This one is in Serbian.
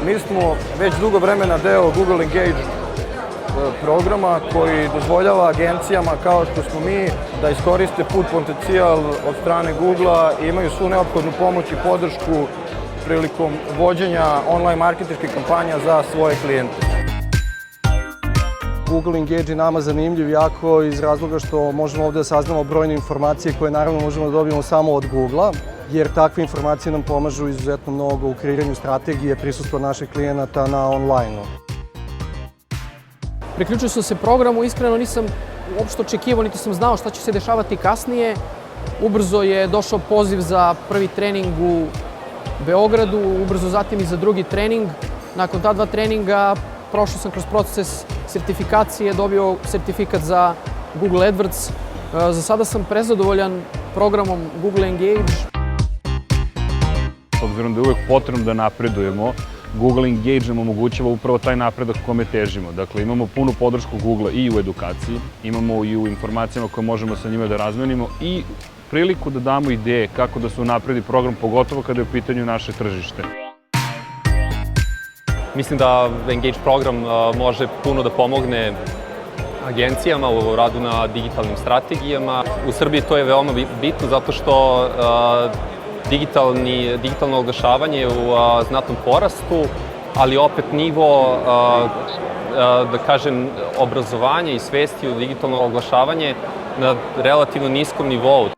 Mi smo već dugo vremena deo Google Engage programa koji dozvoljava agencijama kao što smo mi da iskoriste put potencijal od strane Google-a i imaju svu neophodnu pomoć i podršku prilikom vođenja online marketinških kampanja za svoje klijente. Google Engage je nama zanimljiv jako iz razloga što možemo ovde da saznamo brojne informacije koje naravno možemo da dobijemo samo od Google-a, jer takve informacije nam pomažu izuzetno mnogo u kreiranju strategije prisustva naših klijenata na online-u. Priključio sam se programu, iskreno nisam uopšte očekivao, niti sam znao šta će se dešavati kasnije. Ubrzo je došao poziv za prvi trening u Beogradu, ubrzo zatim i za drugi trening. Nakon ta dva treninga prošao sam kroz proces sertifikacije, dobio sertifikat za Google AdWords. Za sada sam prezadovoljan programom Google Engage. S obzirom da je uvek potrebno da napredujemo, Google Engage nam omogućava upravo taj napredak kome težimo. Dakle, imamo punu podršku Google i u edukaciji, imamo i u informacijama koje možemo sa njima da razmenimo i priliku da damo ideje kako da se unapredi program, pogotovo kada je u pitanju naše tržište. Mislim da Engage program može puno da pomogne agencijama u radu na digitalnim strategijama. U Srbiji to je veoma bitno zato što digitalno oglašavanje je u znatnom porastu, ali opet nivo, da kažem, obrazovanja i svesti u digitalno oglašavanje na relativno niskom nivou.